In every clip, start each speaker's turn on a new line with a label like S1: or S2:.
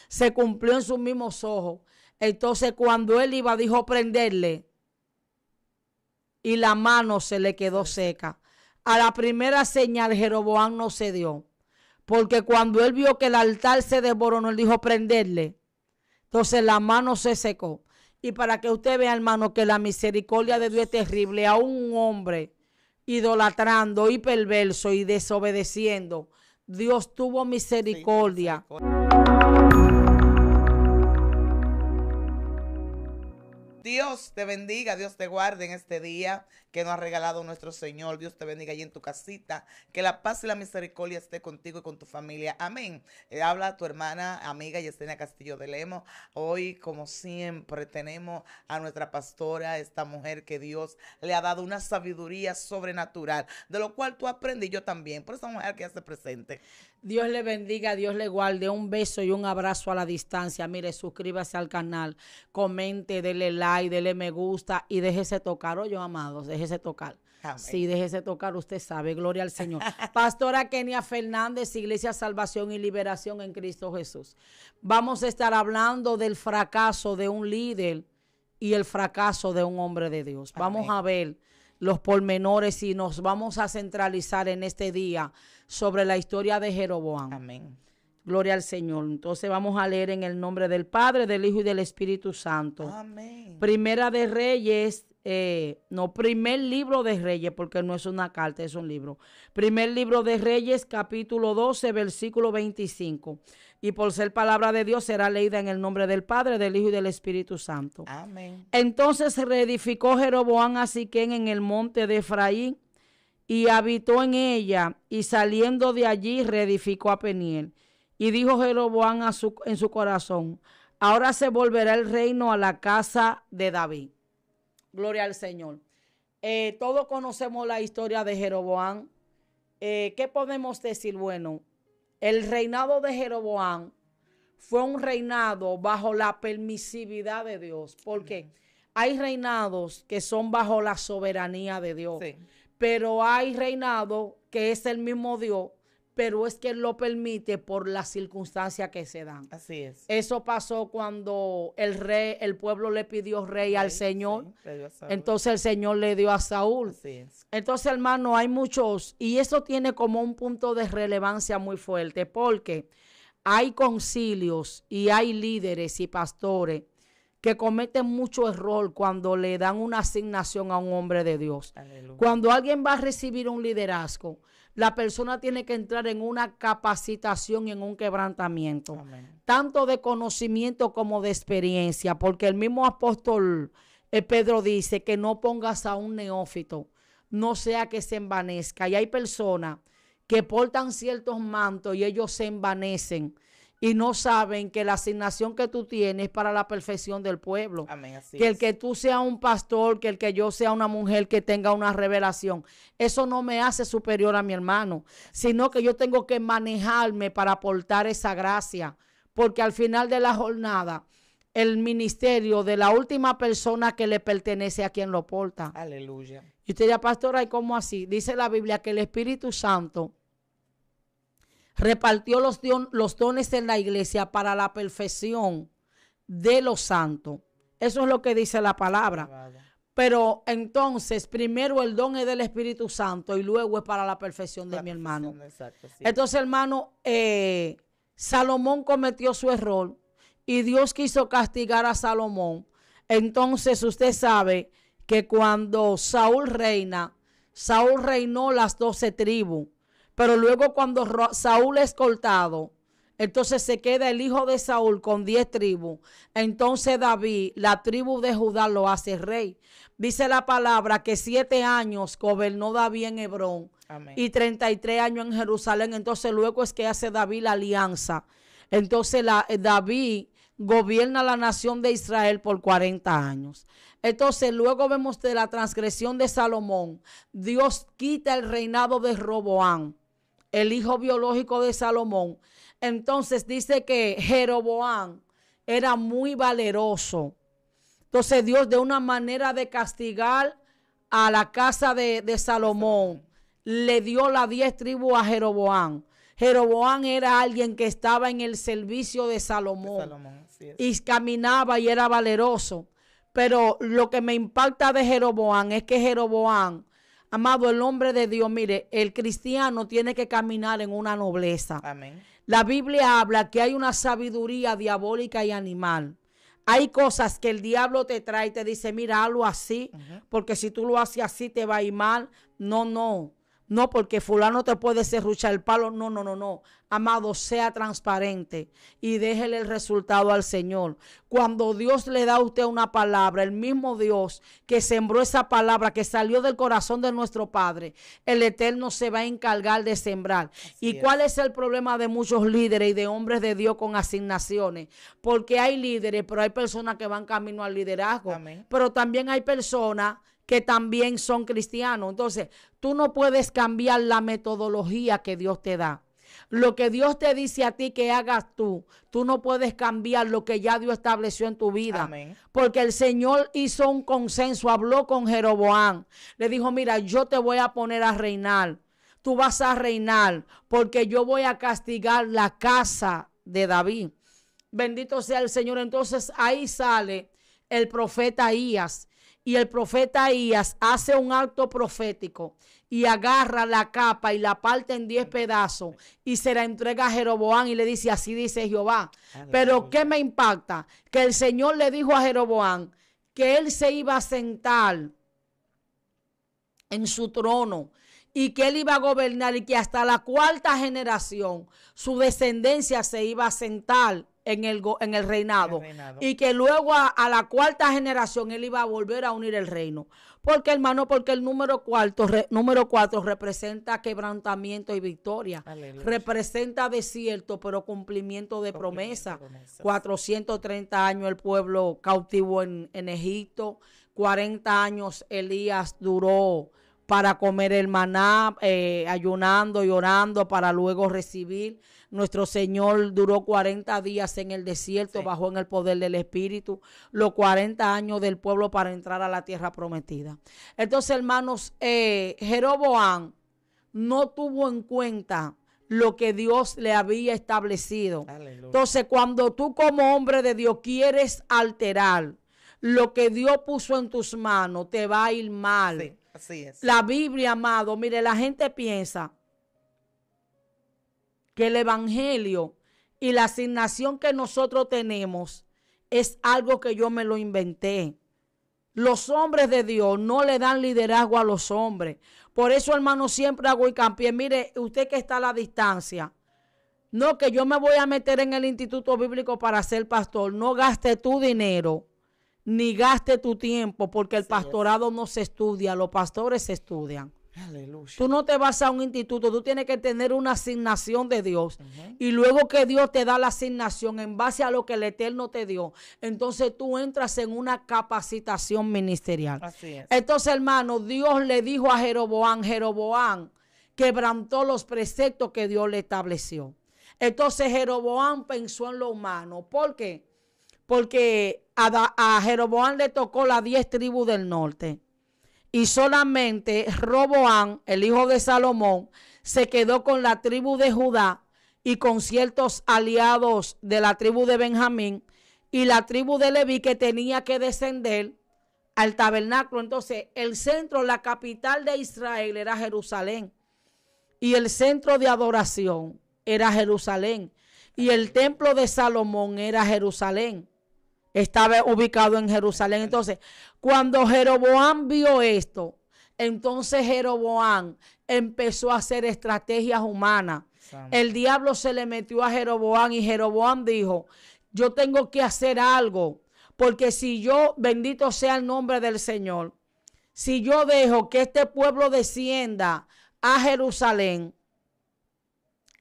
S1: se cumplió en sus mismos ojos. Entonces cuando él iba, dijo prenderle, y la mano se le quedó seca. A la primera señal Jeroboam no se dio, porque cuando él vio que el altar se desmoronó, él dijo prenderle. Entonces la mano se secó. Y para que usted vea, hermano, que la misericordia de Dios es terrible, a un hombre idolatrando y perverso y desobedeciendo, Dios tuvo misericordia.
S2: Sí, Dios te bendiga, Dios te guarde en este día que nos ha regalado nuestro Señor. Dios te bendiga allí en tu casita. Que la paz y la misericordia esté contigo y con tu familia. Amén. Habla tu hermana, amiga Yesenia Castillo de Lemos. Hoy, como siempre, tenemos a nuestra pastora, esta mujer que Dios le ha dado una sabiduría sobrenatural, de lo cual tú aprendes y yo también. Por esa mujer que hace presente.
S1: Dios le bendiga, Dios le guarde. Un beso y un abrazo a la distancia. Mire, suscríbase al canal, comente, dele like, dele me gusta y déjese tocar. Oye, amados, déjese tocar.
S2: Amén.
S1: Sí, déjese tocar, usted sabe, gloria al Señor. Pastora Kenia Fernández, Iglesia Salvación y Liberación en Cristo Jesús. Vamos a estar hablando del fracaso de un líder y el fracaso de un hombre de Dios. Vamos
S2: Amén.
S1: a ver los pormenores y nos vamos a centralizar en este día sobre la historia de Jeroboam.
S2: Amén.
S1: Gloria al Señor. Entonces vamos a leer en el nombre del Padre, del Hijo y del Espíritu Santo.
S2: Amén.
S1: Primera de Reyes, primer libro de Reyes, porque no es una carta, es un libro. Primer libro de Reyes, capítulo 12, versículo 25. Y por ser palabra de Dios será leída en el nombre del Padre, del Hijo y del Espíritu Santo.
S2: Amén.
S1: Entonces reedificó Jeroboam a Siquén en el monte de Efraín y habitó en ella, y saliendo de allí reedificó a Peniel. Y dijo Jeroboam en su corazón: ahora se volverá el reino a la casa de David. Gloria al Señor. Todos conocemos la historia de Jeroboam. ¿Qué podemos decir? Bueno, el reinado de Jeroboam fue un reinado bajo la permisividad de Dios, porque hay reinados que son bajo la soberanía de Dios,
S2: Sí.
S1: pero hay reinados que es el mismo Dios, pero es que Él lo permite por las circunstancias que se dan.
S2: Así es.
S1: Eso pasó cuando el pueblo le pidió rey al Señor.
S2: Sí, le dio a Saúl.
S1: Entonces el Señor le dio a Saúl.
S2: Así es.
S1: Entonces, hermano, hay muchos, y eso tiene como un punto de relevancia muy fuerte, porque hay concilios y hay líderes y pastores que cometen mucho error cuando le dan una asignación a un hombre de Dios.
S2: Aleluya.
S1: Cuando alguien va a recibir un liderazgo, la persona tiene que entrar en una capacitación y en un quebrantamiento,
S2: Amén.
S1: tanto de conocimiento como de experiencia, porque el mismo apóstol Pedro dice que no pongas a un neófito, no sea que se envanezca. Y hay personas que portan ciertos mantos y ellos se envanecen y no saben que la asignación que tú tienes es para la perfección del pueblo.
S2: Amén. Así
S1: Que el
S2: es.
S1: que tú seas un pastor, que el que yo sea una mujer que tenga una revelación, eso no me hace superior a mi hermano, sino que yo tengo que manejarme para aportar esa gracia, porque al final de la jornada, el ministerio de la última persona que le pertenece a quien lo porta.
S2: Aleluya.
S1: Y usted dirá, pastora, ¿y cómo así? Dice la Biblia que el Espíritu Santo repartió los dones en la iglesia para la perfección de los santos. Eso es lo que dice la palabra.
S2: Alabado.
S1: Pero entonces, primero el don es del Espíritu Santo y luego es para la perfección de
S2: La
S1: mi hermano.
S2: perfección, exacto, sí.
S1: Entonces, hermano, Salomón cometió su error y Dios quiso castigar a Salomón. Entonces, usted sabe que cuando Saúl reinó las 12 tribus. Pero luego cuando Saúl es cortado, entonces se queda el hijo de Saúl con 10 tribus. Entonces David, la tribu de Judá, lo hace rey. Dice la palabra que 7 años gobernó David en Hebrón.
S2: Amén.
S1: Y 33 años en Jerusalén. Entonces luego es que hace David la alianza. Entonces David gobierna la nación de Israel por 40 años. Entonces luego vemos de la transgresión de Salomón. Dios quita el reinado de Roboam, el hijo biológico de Salomón. Entonces dice que Jeroboam era muy valeroso. Entonces Dios, de una manera de castigar a la casa de Salomón, le dio las 10 tribus a Jeroboam. Jeroboam era alguien que estaba en el servicio de Salomón, y caminaba y era valeroso. Pero lo que me impacta de Jeroboam es que Jeroboam, amado, el hombre de Dios, mire, el cristiano tiene que caminar en una nobleza.
S2: Amén.
S1: La Biblia habla que hay una sabiduría diabólica y animal. Hay cosas que el diablo te trae y te dice, mira, hazlo así, porque si tú lo haces así te va a ir mal. No, porque fulano te puede serruchar el palo. No. Amado, sea transparente y déjele el resultado al Señor. Cuando Dios le da a usted una palabra, el mismo Dios que sembró esa palabra, que salió del corazón de nuestro Padre, el Eterno se va a encargar de sembrar. ¿Y cuál es el problema de muchos líderes y de hombres de Dios con asignaciones? Porque hay líderes, pero hay personas que van camino al liderazgo.
S2: Amén.
S1: Pero también hay personas que también son cristianos. Entonces, tú no puedes cambiar la metodología que Dios te da. Lo que Dios te dice a ti que hagas tú no puedes cambiar lo que ya Dios estableció en tu vida.
S2: Amén.
S1: Porque el Señor hizo un consenso, habló con Jeroboam. Le dijo, mira, yo te voy a poner a reinar. Tú vas a reinar porque yo voy a castigar la casa de David. Bendito sea el Señor. Entonces ahí sale el profeta Ahías. Y el profeta Ahías hace un acto profético y agarra la capa y la parte en 10 pedazos y se la entrega a Jeroboam y le dice, así dice Jehová. Pero ¿qué me impacta? Que el Señor le dijo a Jeroboam que él se iba a sentar en su trono y que él iba a gobernar y que hasta la 4ª generación su descendencia se iba a sentar en el reinado. Y que luego a la 4ª generación él iba a volver a unir el reino. Porque, hermano, porque el número 4 representa quebrantamiento y victoria. Aleluya. Representa desierto, pero cumplimiento de promesa. 430 años el pueblo cautivo en Egipto. 40 años Elías duró para comer el maná, ayunando y orando para luego recibir. Nuestro Señor duró 40 días en el desierto, bajó en el poder del Espíritu, los 40 años del pueblo para entrar a la tierra prometida. Entonces, hermanos, Jeroboam no tuvo en cuenta lo que Dios le había establecido. Aleluya. Entonces, cuando tú como hombre de Dios quieres alterar lo que Dios puso en tus manos, te va a ir mal.
S2: Sí, así es.
S1: La Biblia, amado, mire, la gente piensa que el evangelio y la asignación que nosotros tenemos es algo que yo me lo inventé. Los hombres de Dios no le dan liderazgo a los hombres. Por eso, hermano, siempre hago hincapié. Mire, usted que está a la distancia, no que yo me voy a meter en el instituto bíblico para ser pastor. No gaste tu dinero ni gaste tu tiempo, porque el pastorado no se estudia, los pastores se estudian. Aleluya. Tú no te vas a un instituto, tú tienes que tener una asignación de Dios. Y luego que Dios te da la asignación en base a lo que el Eterno te dio, entonces tú entras en una capacitación ministerial. Así es. Entonces, hermano, Dios le dijo a Jeroboam quebrantó los preceptos que Dios le estableció. Entonces Jeroboam pensó en lo humano. ¿Por qué? Porque a Jeroboam le tocó las 10 tribus del norte. Y solamente Roboam, el hijo de Salomón, se quedó con la tribu de Judá y con ciertos aliados de la tribu de Benjamín y la tribu de Leví, que tenía que descender al tabernáculo. Entonces, el centro, la capital de Israel era Jerusalén. Y el centro de adoración era Jerusalén. Y el templo de Salomón era Jerusalén. Estaba ubicado en Jerusalén. Entonces, cuando Jeroboam vio esto, entonces Jeroboam empezó a hacer estrategias humanas. El diablo se le metió a Jeroboam y Jeroboam dijo, yo tengo que hacer algo, porque si yo, bendito sea el nombre del Señor, si yo dejo que este pueblo descienda a Jerusalén,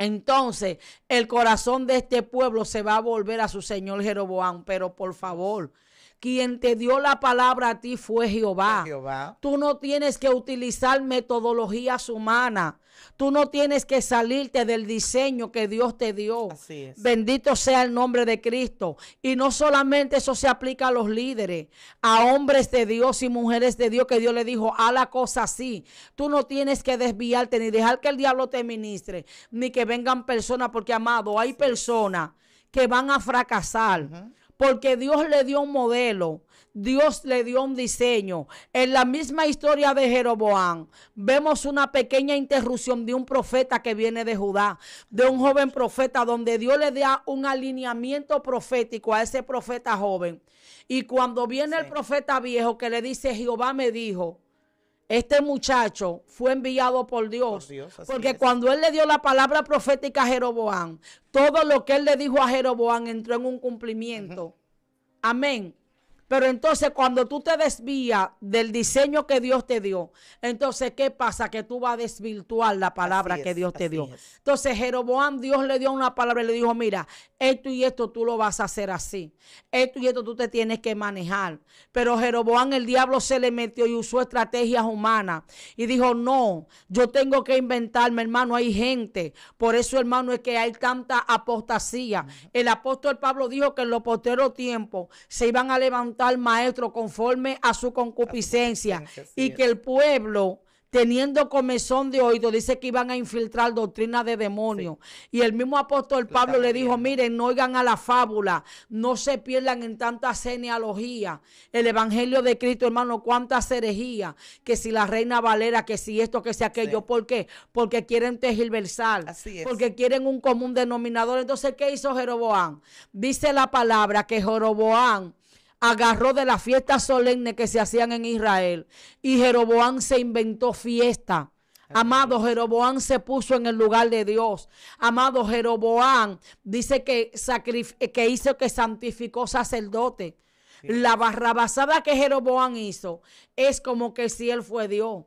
S1: entonces el corazón de este pueblo se va a volver a su señor Jeroboam. Pero por favor, Quien te dio la palabra a ti fue Jehová.
S2: Jehová.
S1: Tú no tienes que utilizar metodologías humanas. Tú no tienes que salirte del diseño que Dios te dio.
S2: Así es.
S1: Bendito sea el nombre de Cristo. Y no solamente eso se aplica a los líderes, a hombres de Dios y mujeres de Dios que Dios le dijo, haz la cosa así. Tú no tienes que desviarte ni dejar que el diablo te ministre, ni que vengan personas, porque amado, hay personas que van a fracasar. Porque Dios le dio un modelo, Dios le dio un diseño. En la misma historia de Jeroboam, vemos una pequeña interrupción de un profeta que viene de Judá, de un joven profeta, donde Dios le da un alineamiento profético a ese profeta joven. Y cuando viene el profeta viejo que le dice, Jehová me dijo, este muchacho fue enviado por Dios, porque cuando él le dio la palabra profética a Jeroboam, todo lo que él le dijo a Jeroboam entró en un cumplimiento. Amén. Pero entonces cuando tú te desvías del diseño que Dios te dio, entonces ¿qué pasa? Que tú vas a desvirtuar la palabra que Dios te dio. Entonces Jeroboam, Dios le dio una palabra y le dijo, mira, esto y esto tú lo vas a hacer así. Esto y esto tú te tienes que manejar. Pero Jeroboam, el diablo se le metió y usó estrategias humanas. Y dijo, no, yo tengo que inventarme, hermano, hay gente. Por eso, hermano, es que hay tanta apostasía. El apóstol Pablo dijo que en los posteros tiempos se iban a levantar maestro conforme a su concupiscencia, y que el pueblo, teniendo comezón de oído, dice que iban a infiltrar doctrina de demonios. Y el mismo apóstol Pablo le dijo, miren, no oigan a la fábula, no se pierdan en tanta genealogía. El evangelio de Cristo, hermano, cuántas herejías, que si la Reina Valera, que si esto, que si aquello. ¿Por qué? Porque quieren tergiversar, porque quieren un común denominador. Entonces, ¿qué hizo Jeroboam? Dice la palabra que Jeroboam agarró de las fiestas solemnes que se hacían en Israel, y Jeroboam se inventó fiesta. Amado, Jeroboam se puso en el lugar de Dios. Amado, Jeroboam dice que hizo que santificó sacerdote. La barrabasada que Jeroboam hizo es como que si él fue Dios.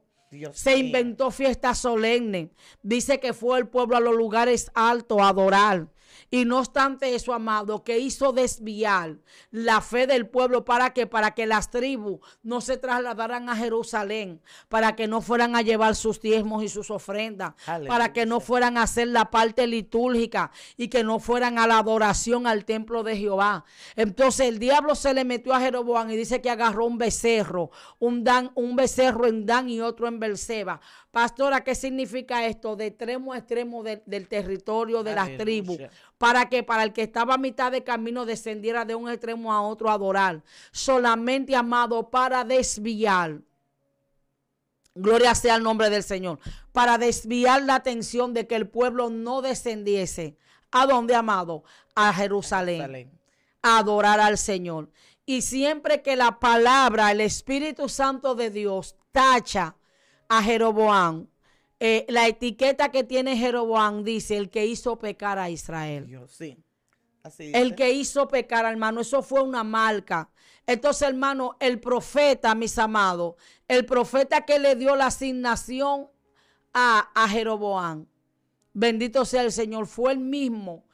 S1: Se inventó fiestas solemnes. Dice que fue el pueblo a los lugares altos a adorar. Y no obstante eso, amado, que hizo desviar la fe del pueblo. ¿Para qué? Para que las tribus no se trasladaran a Jerusalén, para que no fueran a llevar sus diezmos y sus ofrendas, para que no fueran a hacer la parte litúrgica y que no fueran a la adoración al templo de Jehová. Entonces el diablo se le metió a Jeroboam y dice que agarró un becerro, un becerro en Dan y otro en Beerseba. Pastora, ¿qué significa esto? De extremo a extremo del territorio de las tribus. ¿Para que Para el que estaba a mitad de camino descendiera de un extremo a otro a adorar. Solamente, amado, para desviar. Gloria sea el nombre del Señor. Para desviar la atención de que el pueblo no descendiese. ¿A dónde, amado? A Jerusalén. A adorar al Señor. Y siempre que la palabra, el Espíritu Santo de Dios, tacha a Jeroboam, la etiqueta que tiene Jeroboam dice el que hizo pecar a Israel.
S2: Dios, sí. Así dice.
S1: El que hizo pecar, hermano, eso fue una marca. Entonces, hermano, el profeta, mis amados, el profeta que le dio la asignación a Jeroboam, bendito sea el Señor, fue el mismo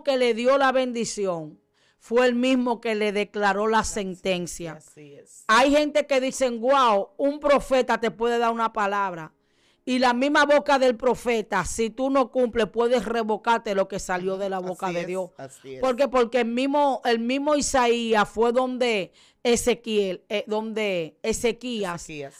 S1: que le dio la bendición. Fue el mismo que le declaró la sentencia.
S2: Así es.
S1: Hay gente que dicen, wow, un profeta te puede dar una palabra. Y la misma boca del profeta, si tú no cumples, puedes revocarte lo que salió de la boca de Dios.
S2: Así es.
S1: Porque el mismo Isaías fue donde Ezequías,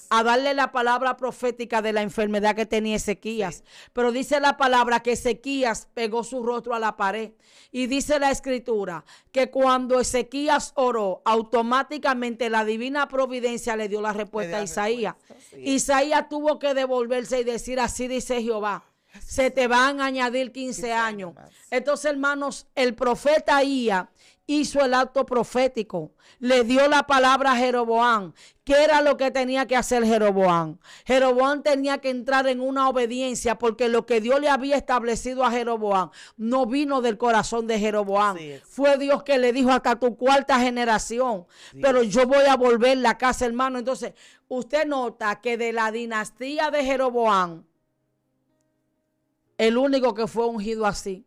S1: a darle la palabra profética de la enfermedad que tenía Ezequías. Sí. Pero dice la palabra que Ezequías pegó su rostro a la pared. Y dice la escritura que cuando Ezequías oró, automáticamente la divina providencia le dio la respuesta a Isaías. Isaías tuvo que devolverse y decir, así dice Jehová, se te van a añadir 15 años. Entonces, hermanos, el profeta Ahías hizo el acto profético, le dio la palabra a Jeroboam. ¿Qué era lo que tenía que hacer Jeroboam? Jeroboam tenía que entrar en una obediencia, porque lo que Dios le había establecido a Jeroboam no vino del corazón de Jeroboam. Fue Dios que le dijo hasta tu cuarta generación. Dios. Pero yo voy a volver la casa, hermano. Entonces, usted nota que de la dinastía de Jeroboam, el único que fue ungido así.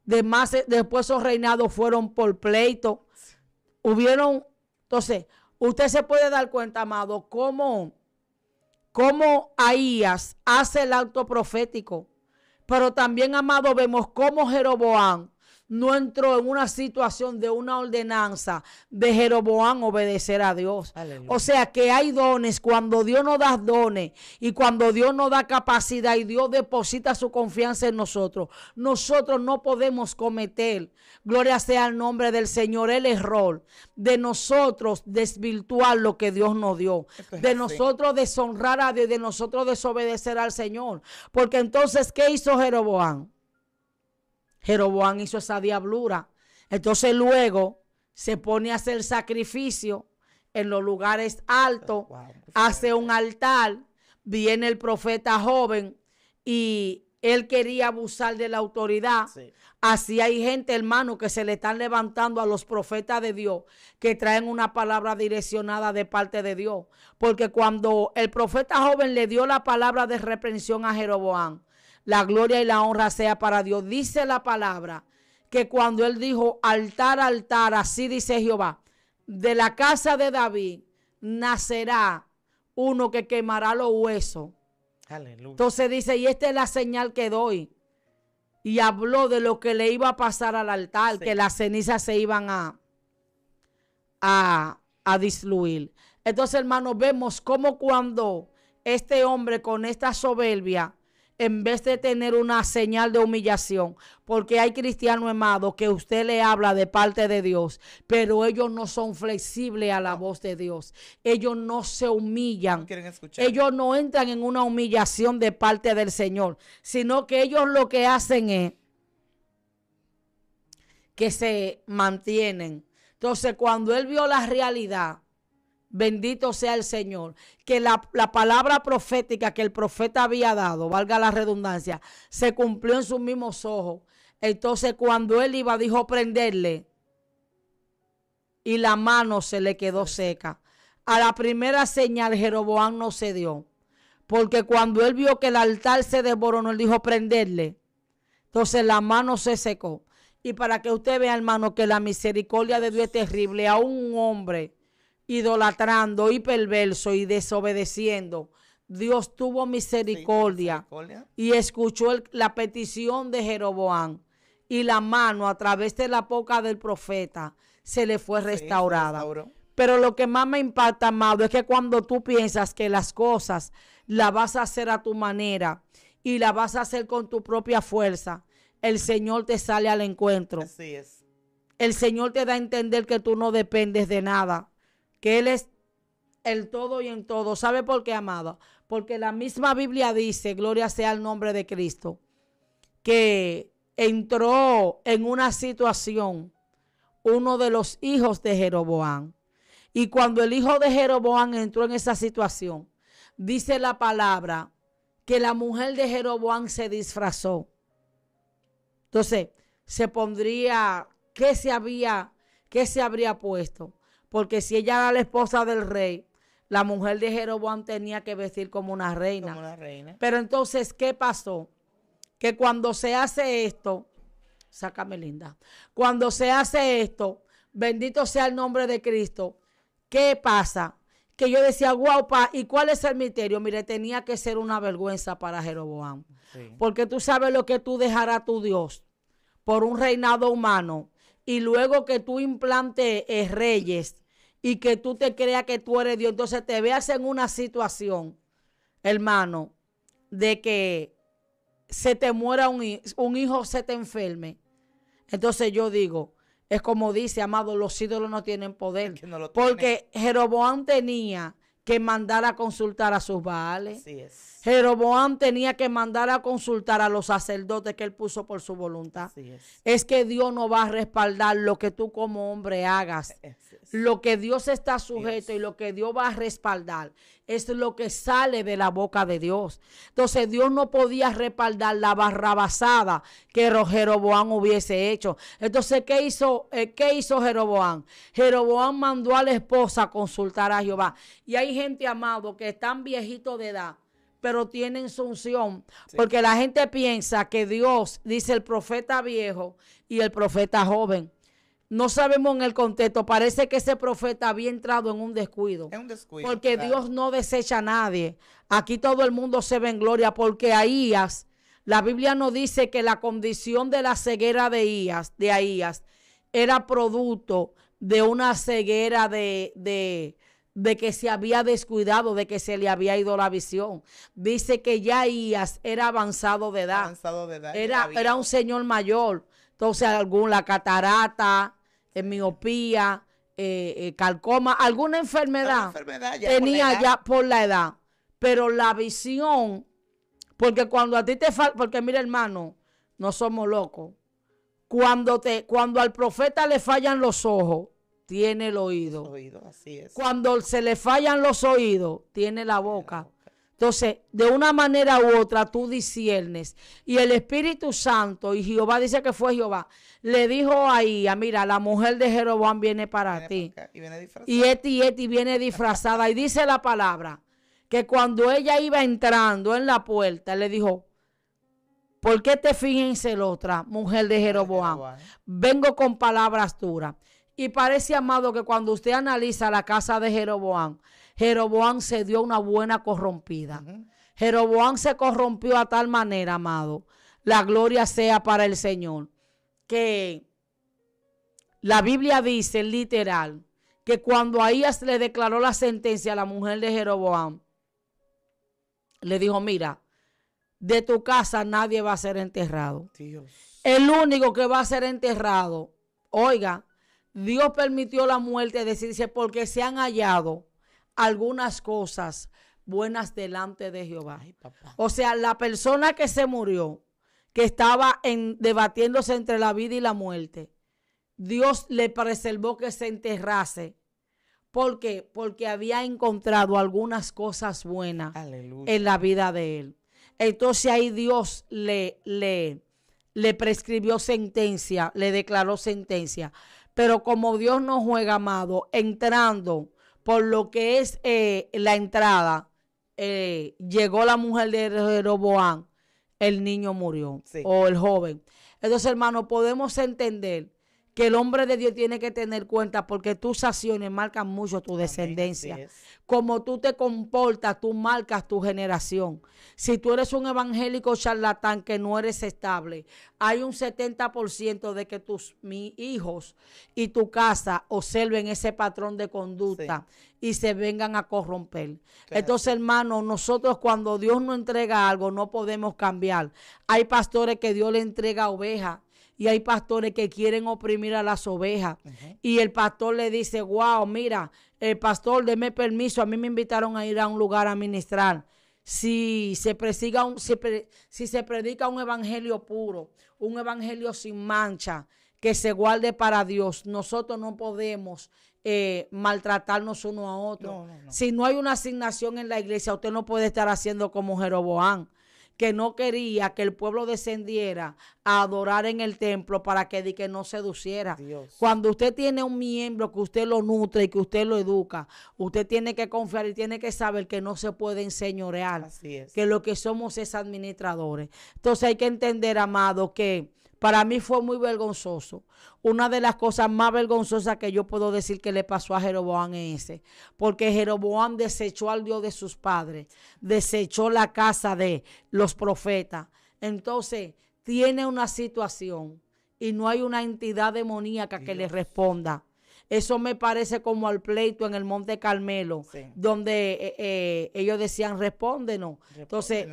S1: Después esos reinados fueron por pleito. Hubieron Entonces, usted se puede dar cuenta, amado, cómo Ahías hace el acto profético. Pero también, amado, vemos cómo Jeroboam no entró en una situación de una ordenanza de Jeroboam obedecer a Dios. Aleluya. O sea que hay dones, cuando Dios nos da dones y cuando Dios nos da capacidad y Dios deposita su confianza en nosotros, nosotros no podemos cometer, gloria sea el nombre del Señor, el error de nosotros desvirtuar lo que Dios nos dio, de nosotros deshonrar a Dios, de nosotros desobedecer al Señor. Porque entonces, ¿qué hizo Jeroboam? Jeroboam hizo esa diablura. Entonces luego se pone a hacer sacrificio en los lugares altos, hace un altar, viene el profeta joven y él quería abusar de la autoridad. Sí. Así hay gente, hermano, que se le están levantando a los profetas de Dios, que traen una palabra direccionada de parte de Dios. Porque cuando el profeta joven le dio la palabra de reprensión a Jeroboam, la gloria y la honra sea para Dios. Dice la palabra que cuando él dijo altar, altar, así dice Jehová, de la casa de David nacerá uno que quemará los huesos. Aleluya. Entonces dice, y esta es la señal que doy. Y habló de lo que le iba a pasar al altar, sí, que las cenizas se iban a disluir. Entonces, hermanos, vemos cómo cuando este hombre con esta soberbia, en vez de tener una señal de humillación, porque hay cristianos, amados, que usted le habla de parte de Dios, pero ellos no son flexibles a la voz de Dios. Ellos no se humillan. No quieren escuchar. Ellos no entran en una humillación de parte del Señor, sino que ellos lo que hacen es que se mantienen. Entonces, cuando él vio la realidad, bendito sea el Señor, que la palabra profética que el profeta había dado, valga la redundancia, se cumplió en sus mismos ojos. Entonces cuando él iba, dijo prenderle, y la mano se le quedó seca. A la primera señal Jeroboam no se dio, porque cuando él vio que el altar se desmoronó, él dijo prenderle. Entonces la mano se secó. Y para que usted vea, hermano, que la misericordia de Dios es terrible, a un hombre idolatrando y perverso y desobedeciendo, Dios tuvo misericordia, y escuchó la petición de Jeroboam, y la mano a través de la boca del profeta se le fue restaurada. Pero lo que más me impacta, amado, es que cuando tú piensas que las cosas las vas a hacer a tu manera y las vas a hacer con tu propia fuerza, el Señor te sale al encuentro. Así es. El Señor te da a entender que tú no dependes de nada, que Él es el todo y en todo. ¿Sabe por qué, amado? Porque la misma Biblia dice, gloria sea el nombre de Cristo, que entró en una situación uno de los hijos de Jeroboam. Y cuando el hijo de Jeroboam entró en esa situación, dice la palabra que la mujer de Jeroboam se disfrazó. Entonces, se pondría, ¿qué se habría puesto? Porque si ella era la esposa del rey, la mujer de Jeroboam tenía que vestir como una reina. Como una reina. Pero entonces, ¿qué pasó? Que cuando se hace esto, sácame linda, cuando se hace esto, bendito sea el nombre de Cristo, ¿qué pasa? Que yo decía, guapa, ¿y cuál es el misterio? Mire, tenía que ser una vergüenza para Jeroboam. Sí. Porque tú sabes lo que tú dejarás a tu Dios por un reinado humano, y luego que tú implantes reyes y que tú te creas que tú eres Dios, entonces te veas en una situación, hermano, de que se te muera un hijo, se te enferme. Entonces yo digo, es como dice, amado, los ídolos no tienen poder. Porque Jeroboam tenía que mandar a consultar a sus baales. Así es. Jeroboam tenía que mandar a consultar a los sacerdotes que él puso por su voluntad. Así es que Dios no va a respaldar lo que tú como hombre hagas. Lo que Dios está sujeto y lo que Dios va a respaldar es lo que sale de la boca de Dios. Entonces Dios no podía respaldar la barrabasada que Jeroboam hubiese hecho. Entonces, ¿qué hizo Jeroboam? Jeroboam mandó a la esposa a consultar a Jehová. Y hay gente, amado, que están viejitos de edad, pero tienen su unción. Sí. Porque la gente piensa que Dios, dice el profeta viejo y el profeta joven. no sabemos en el contexto, parece que ese profeta había entrado en un descuido.
S2: Es un descuido.
S1: Porque
S2: claro.
S1: Dios no desecha a nadie. Aquí todo el mundo se ve en gloria, porque Ahías, la Biblia nos dice que la condición de la ceguera de Ahías era producto de una ceguera de que se había descuidado, de que se le había ido la visión. Dice que ya Ahías era avanzado de edad.
S2: Avanzado de edad.
S1: Era un señor mayor. Entonces, la catarata, miopía, calcoma, alguna enfermedad tenía ya por la edad. Pero la visión, porque cuando a ti te falta, porque mira hermano, no somos locos. Cuando al profeta le fallan los ojos, tiene el oído.
S2: Así es.
S1: Cuando se le fallan los oídos, tiene la boca. Entonces, de una manera u otra, tú disciernes. Y el Espíritu Santo, y Jehová dice que fue Jehová, le dijo ahí, mira, la mujer de Jeroboam viene para ti.
S2: Y viene disfrazada.
S1: Y Eti viene disfrazada. Y dice la palabra, que cuando ella iba entrando en la puerta, le dijo, ¿por qué te fijas en la otra mujer de Jeroboam? Vengo con palabras duras. Y parece, amado, que cuando usted analiza la casa de Jeroboam, Jeroboam se dio una buena corrompida. Jeroboam se corrompió a tal manera, amado, la gloria sea para el Señor, que la Biblia dice literal que cuando Ahías le declaró la sentencia a la mujer de Jeroboam, le dijo, mira, de tu casa nadie va a ser enterrado.
S2: Dios.
S1: El único que va a ser enterrado, oiga, Dios permitió la muerte, dice, porque se han hallado algunas cosas buenas delante de Jehová.
S2: Ay, papá.
S1: O sea, la persona que se murió, que estaba debatiéndose entre la vida y la muerte, Dios le preservó que se enterrase. ¿Por qué? Porque había encontrado algunas cosas buenas
S2: Aleluya.
S1: en la vida de él. Entonces ahí Dios le prescribió sentencia, le declaró sentencia. Pero como Dios no juega, amado, entrando por lo que es la entrada, llegó la mujer de Jeroboam, el niño murió,
S2: sí,
S1: o el joven. Entonces, hermano, podemos entender que el hombre de Dios tiene que tener cuenta, porque tus acciones marcan mucho tu descendencia.
S2: Amén,
S1: como tú te comportas, tú marcas tu generación. Si tú eres un evangélico charlatán que no eres estable, hay un 70% de que tus hijos y tu casa observen ese patrón de conducta, sí, y se vengan a corromper. Claro. Entonces, hermano, nosotros cuando Dios nos entrega algo no podemos cambiar. Hay pastores que Dios le entrega ovejas, y hay pastores que quieren oprimir a las ovejas. Y el pastor le dice, wow, mira, el pastor, deme permiso, a mí me invitaron a ir a un lugar a ministrar. Si se predica un evangelio puro, un evangelio sin mancha, que se guarde para Dios, nosotros no podemos maltratarnos uno a otro. No. Si no hay una asignación en la iglesia, usted no puede estar haciendo como Jeroboam, que no quería que el pueblo descendiera a adorar en el templo para que no seduciera. Dios. Cuando usted tiene un miembro que usted lo nutre y que usted lo educa, usted tiene que confiar y tiene que saber que no se puede enseñorear. Así es. Que lo que somos es administradores. Entonces hay que entender, amado, que para mí fue muy vergonzoso. Una de las cosas más vergonzosas que yo puedo decir que le pasó a Jeroboam es ese. Porque Jeroboam desechó al Dios de sus padres. Desechó la casa de los profetas. Entonces, tiene una situación y no hay una entidad demoníaca que le responda. Eso me parece como al pleito en el Monte Carmelo, sí, donde ellos decían, respóndenos. Entonces,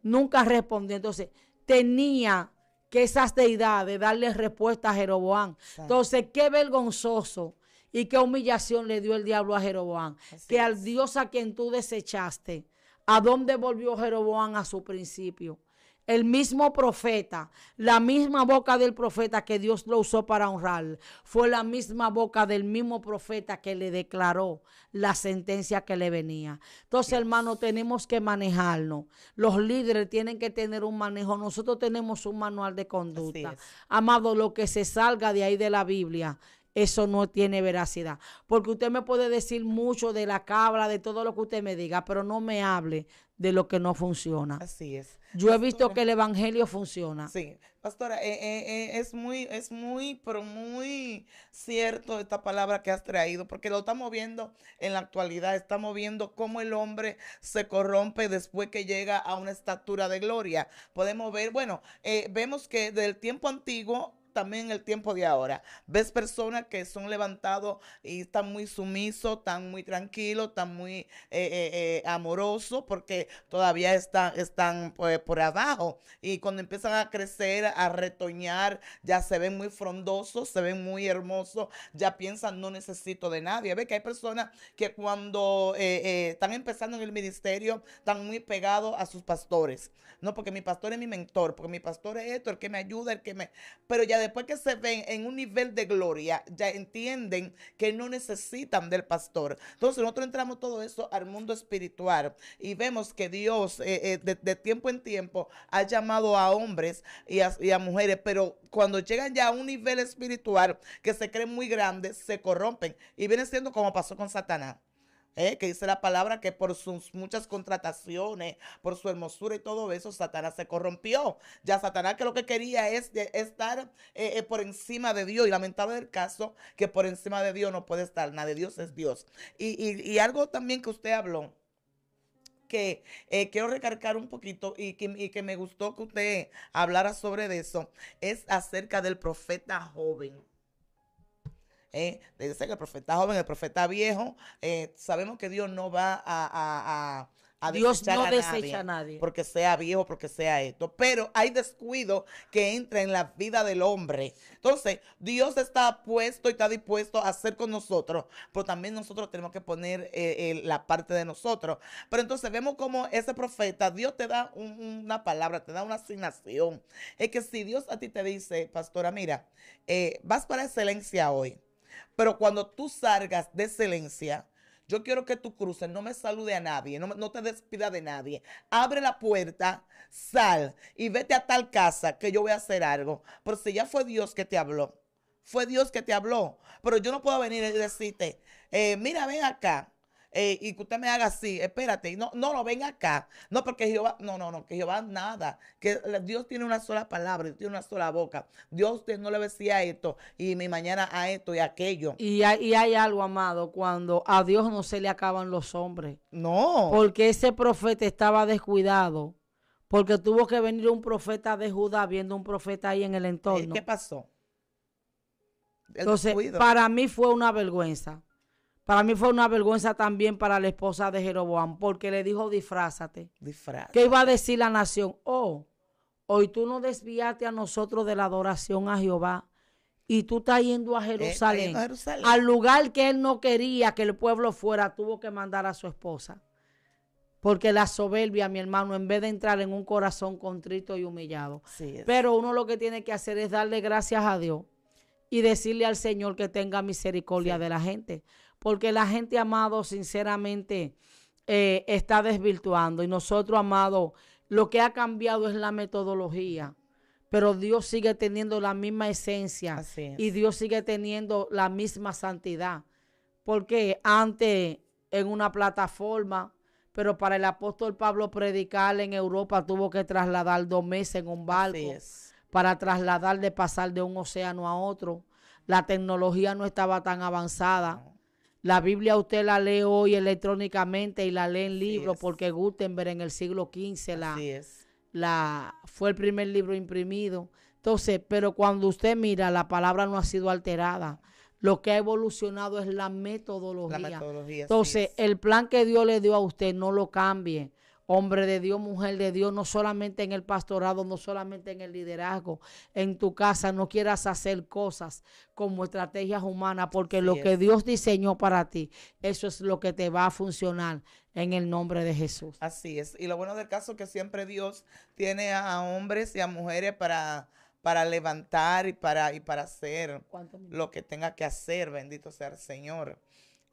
S1: nunca respondió. Entonces, tenía que esas deidades darle respuesta a Jeroboam. Sí. Entonces, qué vergonzoso y qué humillación le dio el diablo a Jeroboam. Así que es. Al Dios a quien tú desechaste, ¿a dónde volvió Jeroboam a su principio? El mismo profeta, la misma boca del profeta que Dios lo usó para honrar, fue la misma boca del mismo profeta que le declaró la sentencia que le venía. Entonces, hermano, tenemos que manejarnos. Los líderes tienen que tener un manejo. Nosotros tenemos un manual de conducta. Amado, lo que se salga de ahí de la Biblia, eso no tiene veracidad. Porque usted me puede decir mucho de la cabra, de todo lo que usted me diga, pero no me hable de lo que no funciona.
S2: Así es.
S1: Yo he visto que el evangelio funciona.
S2: Sí, pastora, pero muy cierto esta palabra que has traído, porque lo estamos viendo en la actualidad, estamos viendo cómo el hombre se corrompe después que llega a una estatura de gloria. Podemos ver, bueno, vemos que del tiempo antiguo, también en el tiempo de ahora, ves personas que son levantados y están muy sumisos, están muy tranquilos, están muy amorosos, porque todavía están pues, por abajo, y cuando empiezan a crecer, a retoñar, ya se ven muy frondosos, se ven muy hermosos, ya piensan no necesito de nadie. Ve que hay personas que cuando están empezando en el ministerio, están muy pegados a sus pastores, no, porque mi pastor es mi mentor, porque mi pastor es esto, el que me ayuda, pero ya después que se ven en un nivel de gloria, ya entienden que no necesitan del pastor. Entonces nosotros entramos todo eso al mundo espiritual y vemos que Dios de tiempo en tiempo ha llamado a hombres y a mujeres, pero cuando llegan ya a un nivel espiritual que se creen muy grandes, se corrompen y viene siendo como pasó con Satanás. Que dice la palabra que por sus muchas contrataciones, por su hermosura y todo eso, Satanás se corrompió. Ya Satanás que lo que quería es estar por encima de Dios. Y lamentable el caso que por encima de Dios no puede estar nadie. Dios es Dios. Y algo también que usted habló, que quiero recargar un poquito y que me gustó que usted hablara sobre eso, es acerca del profeta joven. Dice que el profeta joven, el profeta viejo, sabemos que Dios no va a
S1: Dios no
S2: a
S1: desecha a nadie.
S2: porque sea viejo, porque sea esto, pero hay descuido que entra en la vida del hombre. Entonces, Dios está puesto y está dispuesto a hacer con nosotros, pero también nosotros tenemos que poner la parte de nosotros. Pero entonces vemos como ese profeta, Dios te da una palabra, te da una asignación. Es que si Dios a ti te dice, pastora, mira, vas para excelencia hoy, pero cuando tú salgas de excelencia, yo quiero que tú cruces, no me salude a nadie, no te despida de nadie. Abre la puerta, sal y vete a tal casa que yo voy a hacer algo. Pero si ya fue Dios que te habló, fue Dios que te habló. Pero yo no puedo venir y decirte, mira, ven acá. Y que usted me haga así, espérate, no, ven acá. No, porque Jehová, no, que Jehová nada. Que Dios tiene una sola palabra, Dios tiene una sola boca. Dios usted no le decía esto y mi mañana a esto y aquello.
S1: Y hay algo, amado, cuando a Dios no se le acaban los hombres.
S2: No.
S1: Porque ese profeta estaba descuidado. Porque tuvo que venir un profeta de Judá viendo un profeta ahí en el entorno.
S2: ¿Qué pasó?
S1: Entonces, para mí fue una vergüenza. Para mí fue una vergüenza también para la esposa de Jeroboam, porque le dijo, disfrázate. ¿Qué iba a decir la nación? Hoy tú no desviaste a nosotros de la adoración a Jehová y tú estás yendo a Jerusalén, al lugar que él no quería que el pueblo fuera, tuvo que mandar a su esposa. Porque la soberbia, mi hermano, en vez de entrar en un corazón contrito y humillado. Pero uno lo que tiene que hacer es darle gracias a Dios y decirle al Señor que tenga misericordia de la gente. Porque la gente, amado, sinceramente está desvirtuando. Y nosotros, amado, lo que ha cambiado es la metodología. Pero Dios sigue teniendo la misma esencia. Y Dios sigue teniendo la misma santidad. Porque antes en una plataforma, pero para el apóstol Pablo predicar en Europa tuvo que trasladar 2 meses en un barco. Para trasladar, de pasar de un océano a otro. La tecnología no estaba tan avanzada. La Biblia usted la lee hoy electrónicamente y la lee en libro, porque Gutenberg en el siglo XV fue el primer libro imprimido. Entonces, pero cuando usted mira, la palabra no ha sido alterada. Lo que ha evolucionado es la metodología. Entonces, el plan que Dios le dio a usted, no lo cambie. Hombre de Dios, mujer de Dios, no solamente en el pastorado, no solamente en el liderazgo, en tu casa no quieras hacer cosas como estrategias humanas, porque lo que Dios diseñó para ti, eso es lo que te va a funcionar en el nombre de Jesús.
S2: Así es. Y lo bueno del caso es que siempre Dios tiene a hombres y a mujeres para levantar y para hacer lo que tenga que hacer. Bendito sea el Señor.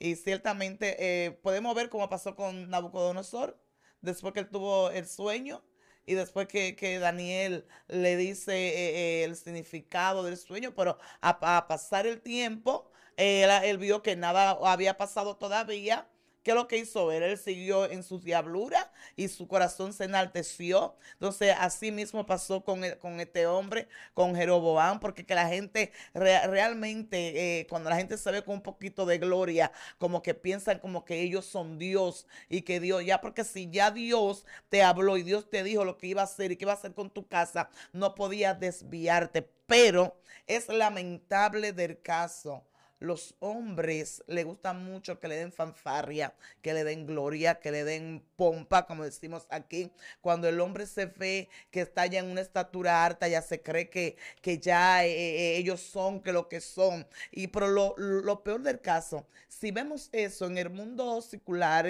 S2: Y ciertamente podemos ver cómo pasó con Nabucodonosor. Después que él tuvo el sueño y después que Daniel le dice el significado del sueño, pero a pasar el tiempo, él vio que nada había pasado todavía. ¿Qué es lo que hizo él? Él siguió en su diablura y su corazón se enalteció. Entonces, así mismo pasó con este hombre, con Jeroboam, porque que la gente realmente, cuando la gente se ve con un poquito de gloria, como que piensan como que ellos son Dios y que Dios, ya porque si ya Dios te habló y Dios te dijo lo que iba a hacer y qué iba a hacer con tu casa, no podías desviarte. Pero es lamentable del caso. Los hombres les gusta mucho que le den fanfarria, que le den gloria, que le den pompa, como decimos aquí. Cuando el hombre se ve que está ya en una estatura alta, ya se cree que ya ellos son que lo que son. Pero lo peor del caso, si vemos eso en el mundo secular,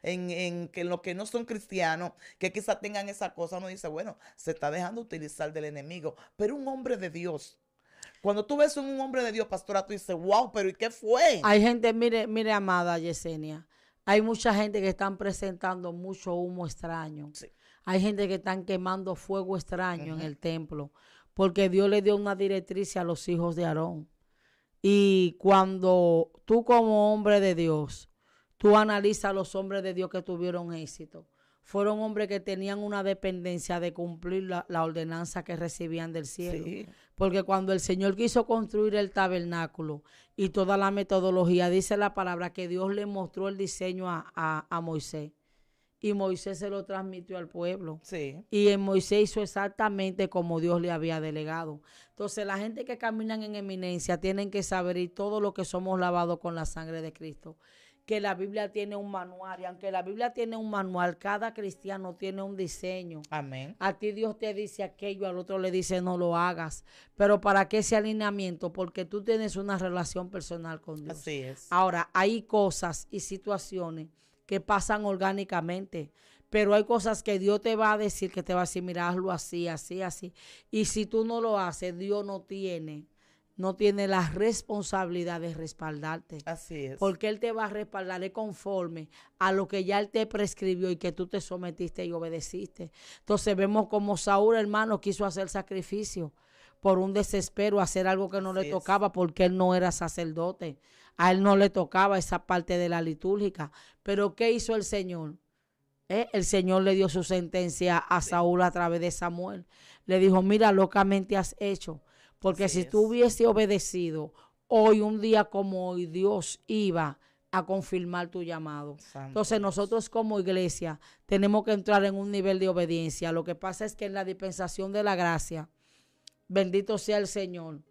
S2: en lo que no son cristianos, que quizás tengan esa cosa, uno dice, bueno, se está dejando utilizar del enemigo. Pero un hombre de Dios, cuando tú ves un hombre de Dios, pastora, tú dices, wow, pero ¿y qué fue?
S1: Hay gente, mire, amada Yesenia, hay mucha gente que están presentando mucho humo extraño.
S2: Sí.
S1: Hay gente que están quemando fuego extraño en el templo, porque Dios le dio una directriz a los hijos de Aarón. Y cuando tú como hombre de Dios, tú analizas a los hombres de Dios que tuvieron éxito, fueron hombres que tenían una dependencia de cumplir la ordenanza que recibían del cielo.
S2: Sí.
S1: Porque cuando el Señor quiso construir el tabernáculo y toda la metodología, dice la palabra que Dios le mostró el diseño a Moisés. Y Moisés se lo transmitió al pueblo.
S2: Sí.
S1: Y en Moisés hizo exactamente como Dios le había delegado. Entonces, la gente que caminan en eminencia tienen que saber, y todo lo que somos lavados con la sangre de Cristo, que la Biblia tiene un manual. Y aunque la Biblia tiene un manual, cada cristiano tiene un diseño.
S2: Amén.
S1: A ti Dios te dice aquello, al otro le dice no lo hagas. Pero ¿para qué ese alineamiento? Porque tú tienes una relación personal con Dios.
S2: Así es.
S1: Ahora, hay cosas y situaciones que pasan orgánicamente, pero hay cosas que Dios te va a decir, que te va a decir, mira, hazlo así, así, así. Y si tú no lo haces, Dios no tiene la responsabilidad de respaldarte.
S2: Así es.
S1: Porque Él te va a respaldar conforme a lo que ya Él te prescribió y que tú te sometiste y obedeciste. Entonces vemos como Saúl, hermano, quiso hacer sacrificio por un desespero, hacer algo que no le tocaba, porque él no era sacerdote. A él no le tocaba esa parte de la litúrgica. Pero ¿qué hizo el Señor? El Señor le dio su sentencia a Saúl a través de Samuel. Le dijo, mira, locamente has hecho. Porque si tú hubiese obedecido, hoy, un día como hoy, Dios iba a confirmar tu llamado. Entonces nosotros como iglesia tenemos que entrar en un nivel de obediencia. Lo que pasa es que en la dispensación de la gracia, bendito sea el Señor,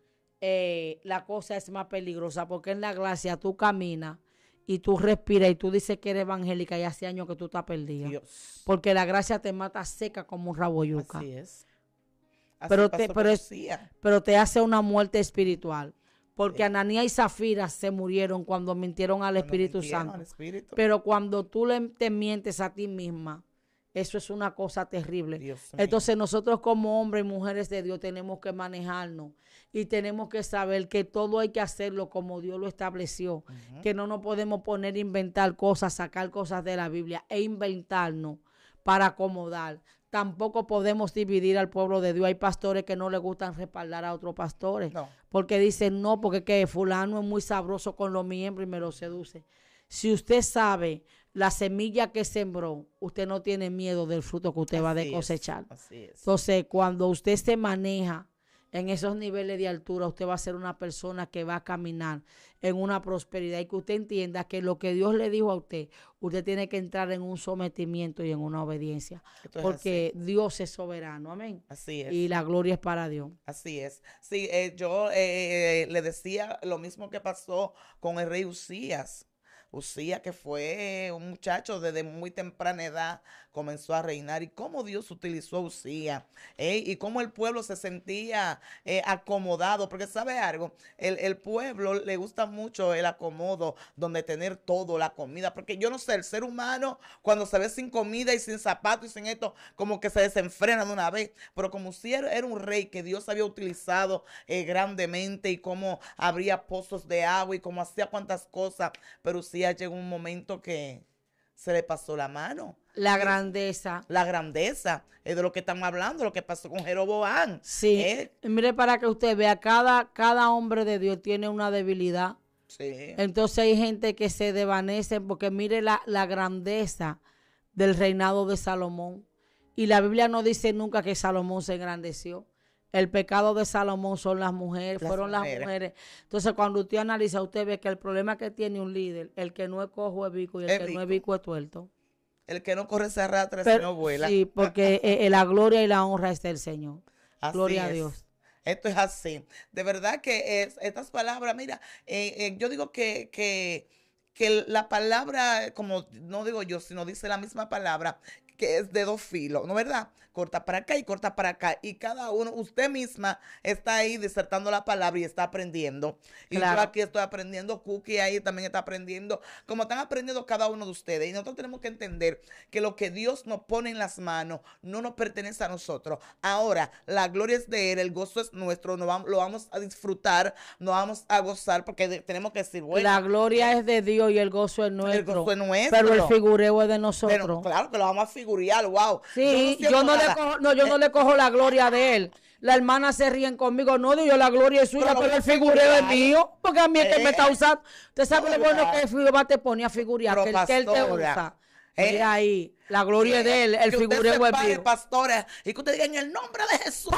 S1: la cosa es más peligrosa, porque en la gracia tú caminas y tú respiras y tú dices que eres evangélica y hace años que tú estás perdida. Dios. Porque la gracia te mata seca como un rabo yuca.
S2: Así es. Así
S1: pero te hace una muerte espiritual. Porque Ananías y Zafira se murieron cuando mintieron al Espíritu Santo. Pero cuando tú te mientes a ti misma, eso es una cosa terrible. Entonces nosotros como hombres y mujeres de Dios tenemos que manejarnos y tenemos que saber que todo hay que hacerlo como Dios lo estableció. Que no nos podemos poner a inventar cosas, sacar cosas de la Biblia e inventarnos para acomodar. Tampoco podemos dividir al pueblo de Dios. Hay pastores que no les gustan respaldar a otros pastores. No. Porque dicen no, porque que fulano es muy sabroso con los miembros y me lo seduce. Si usted sabe la semilla que sembró, usted no tiene miedo del fruto que usted va a cosechar.
S2: Así es.
S1: Entonces, cuando usted se maneja en esos niveles de altura, usted va a ser una persona que va a caminar en una prosperidad y que usted entienda que lo que Dios le dijo a usted, usted tiene que entrar en un sometimiento y en una obediencia. Porque Dios es soberano, amén.
S2: Así es.
S1: Y la gloria es para Dios.
S2: Así es. Sí, yo le decía lo mismo que pasó con el rey Usías. Usías, que fue un muchacho desde muy temprana edad, comenzó a reinar, y cómo Dios utilizó a Usías, y cómo el pueblo se sentía acomodado, porque sabe algo, el pueblo le gusta mucho el acomodo, donde tener todo, la comida, porque yo no sé, el ser humano cuando se ve sin comida y sin zapatos y sin esto, como que se desenfrena de una vez, pero como Usías era un rey que Dios había utilizado grandemente, y cómo abría pozos de agua y cómo hacía cuantas cosas, pero Usías llegó un momento que se le pasó la mano.
S1: La grandeza.
S2: La grandeza es de lo que estamos hablando, lo que pasó con Jeroboam.
S1: Sí. Mire, para que usted vea, cada hombre de Dios tiene una debilidad.
S2: Sí.
S1: Entonces hay gente que se desvanece porque mire la grandeza del reinado de Salomón. Y la Biblia no dice nunca que Salomón se engrandeció. El pecado de Salomón son las mujeres, fueron las mujeres. Entonces, cuando usted analiza, usted ve que el problema que tiene un líder, el que no es cojo es bico y el que no es bico es tuerto.
S2: El que no corre se arrastra, sino vuela.
S1: Sí, porque la gloria y la honra es del Señor.
S2: Así
S1: Gloria a
S2: es.
S1: Dios.
S2: Esto es así. De verdad que estas palabras, mira, yo digo que la palabra, como no digo yo, sino dice la misma palabra, que es de dos filos, ¿no es verdad? Corta para acá y corta para acá. Y cada uno, usted misma está ahí disertando la palabra y está aprendiendo. Y
S1: Claro.
S2: yo aquí estoy aprendiendo, Cookie ahí también está aprendiendo, como están aprendiendo cada uno de ustedes. Y nosotros tenemos que entender que lo que Dios nos pone en las manos no nos pertenece a nosotros. Ahora, la gloria es de Él, el gozo es nuestro, lo vamos a disfrutar, nos vamos a gozar, porque tenemos que decir, bueno.
S1: La gloria es de Dios y el gozo es nuestro.
S2: El gozo es nuestro.
S1: Pero el figureo es de nosotros.
S2: Pero, claro que lo vamos a figurear, wow.
S1: Sí, yo no le cojo la gloria de él. La hermana se ríen conmigo, no digo yo la gloria es suya, pero el figureo es mío, porque a mí es que me está usando. Usted sabe lo bueno que Jehová te pone a figurear, que él te usa. Y ahí, la gloria es de él, el figureo es mío.
S2: Pastores, y que usted diga en el nombre de Jesús.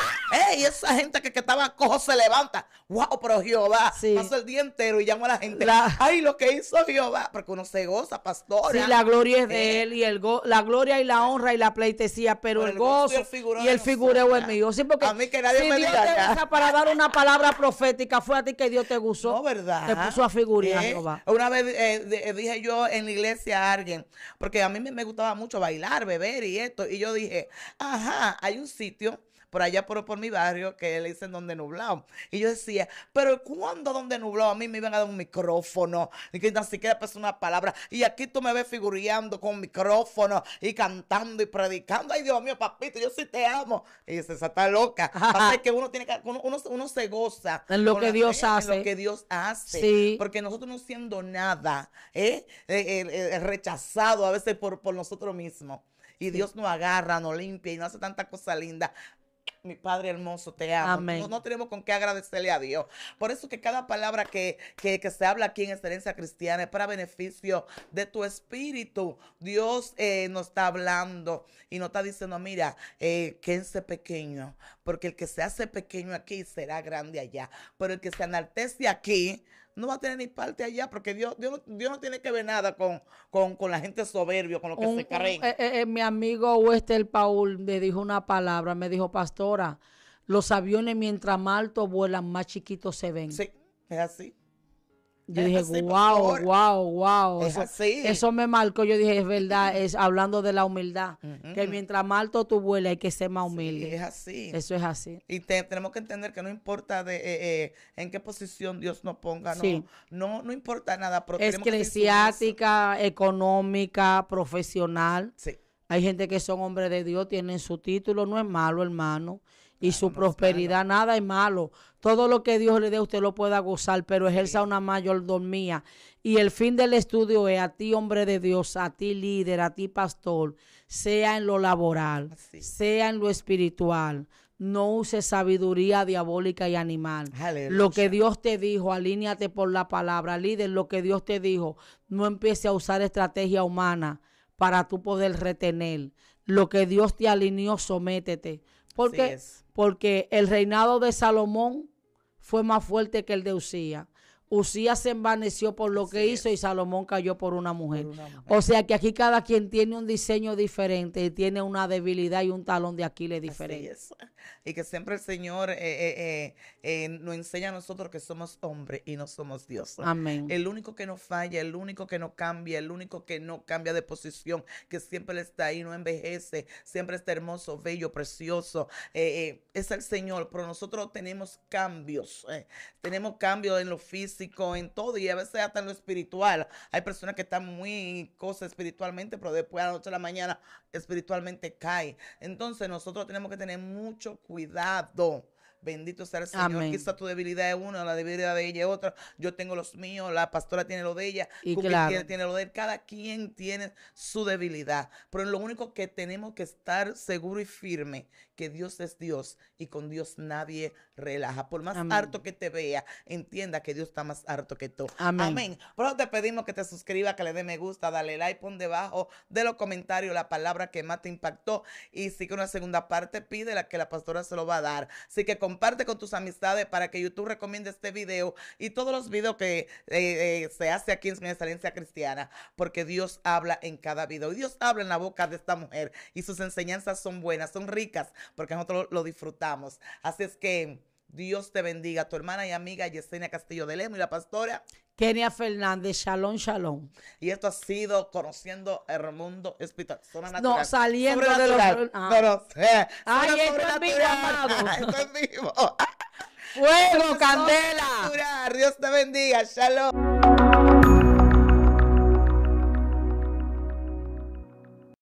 S2: Y esa gente que estaba cojo se levanta. Wow, pero Jehová pasa el día entero y llama a la gente. Ay, lo que hizo Jehová, porque uno se goza, pastora.
S1: Sí, la gloria es de él y la gloria y la honra y la pleitesía, pero el gozo y el figureo es mío. Sí, porque
S2: a mí que nadie
S1: si
S2: me
S1: Dios
S2: diga
S1: te usa para dar una palabra profética, fue a ti que Dios te usó.
S2: No, ¿verdad?
S1: Te puso a figurear, Jehová.
S2: Una vez dije yo en la iglesia a alguien, porque a mí me gustaba mucho bailar, beber y esto, y yo dije, ajá, hay un sitio por allá por mi barrio que le dicen Donde Nublado. Y yo decía, pero ¿cuándo Donde Nublado? A mí me iban a dar un micrófono, y que ni siquiera pensé una palabra. Y aquí tú me ves figureando con micrófono y cantando y predicando. Ay, Dios mío, papito, yo sí te amo. Y dice, esa está loca. Así que uno tiene que, uno se goza
S1: en lo que Dios hace.
S2: En lo que Dios hace.
S1: Sí.
S2: Porque nosotros no siendo nada, rechazado a veces por nosotros mismos. Y Dios nos agarra, nos limpia y nos hace tanta cosa linda. Mi Padre hermoso, te amo.
S1: Amén.
S2: No tenemos con qué agradecerle a Dios. Por eso que cada palabra que se habla aquí en Excelencia Cristiana es para beneficio de tu espíritu. Dios nos está hablando y nos está diciendo, mira, quédense pequeño, porque el que se hace pequeño aquí será grande allá. Pero el que se enaltece aquí no va a tener ni parte allá, porque Dios no tiene que ver nada con la gente soberbio, con lo que se creen.
S1: Mi amigo Wester Paul me dijo una palabra, me dijo, pastora, los aviones mientras más alto vuelan, más chiquitos se ven.
S2: Sí, es así.
S1: Yo dije, wow. Eso me marcó. Yo dije, es verdad, es hablando de la humildad. Que mientras más alto tú vuelas, hay que ser más humilde.
S2: Sí, es así.
S1: Eso es así.
S2: Y tenemos que entender que no importa en qué posición Dios nos ponga, no importa nada. Pero
S1: eclesiástica, económica, profesional.
S2: Sí.
S1: Hay gente que son hombres de Dios, tienen su título, no es malo, hermano. Y su prosperidad, nada es malo. Todo lo que Dios le dé, usted lo pueda gozar, pero ejerza una mayordomía. Y el fin del estudio es a ti, hombre de Dios, a ti, líder, a ti, pastor, sea en lo laboral, sea en lo espiritual. No use sabiduría diabólica y animal.
S2: Aleluya.
S1: Lo que Dios te dijo, alíñate por la palabra. Líder, lo que Dios te dijo, no empiece a usar estrategia humana para tú poder retener. Lo que Dios te alineó, sométete. Porque el reinado de Salomón fue más fuerte que el de Usías. Usías se envaneció por lo que hizo y Salomón cayó por una mujer. O sea que aquí cada quien tiene un diseño diferente y tiene una debilidad y un talón de Aquiles diferente.
S2: Y que siempre el Señor nos enseña a nosotros que somos hombres y no somos Dios.
S1: Amén.
S2: El único que no falla, el único que no cambia, el único que no cambia de posición, que siempre Él está ahí, no envejece, siempre está hermoso, bello, precioso. Es el Señor, pero nosotros tenemos cambios. Tenemos cambios en lo físico, en todo, y a veces hasta en lo espiritual. Hay personas que están muy cosas espiritualmente, pero después a la noche a la mañana espiritualmente cae. Entonces nosotros tenemos que tener mucho cuidado Bendito sea el Señor.
S1: Amén.
S2: Quizá tu debilidad es una, la debilidad de ella es otra. Yo tengo los míos, la pastora tiene lo de ella,
S1: Y
S2: Cookie
S1: claro.
S2: tiene lo de él. Cada quien tiene su debilidad. Pero lo único que tenemos que estar seguro y firme, que Dios es Dios y con Dios nadie relaja. Por más
S1: Amén.
S2: harto que te vea, entienda que Dios está más harto que tú.
S1: Amén.
S2: Amén. Por eso te pedimos que te suscribas, que le dé me gusta, dale like, pon debajo de los comentarios la palabra que más te impactó y si que una segunda parte, pídela que la pastora se lo va a dar. Así que comparte con tus amistades para que YouTube recomiende este video y todos los videos que se hace aquí en Excelencia Cristiana, porque Dios habla en cada video. Y Dios habla en la boca de esta mujer y sus enseñanzas son buenas, son ricas, porque nosotros lo disfrutamos. Así es que Dios te bendiga. Tu hermana y amiga Yesenia Castillo de Lemos y la pastora
S1: Kenia Fernández, shalom, shalom.
S2: y esto ha sido Conociendo el Mundo Espiritual.
S1: No, saliendo de los...
S2: No,
S1: Ay, esto es vivo, amado.
S2: Esto es vivo.
S1: Fuego, candela.
S2: Dios te bendiga. Shalom.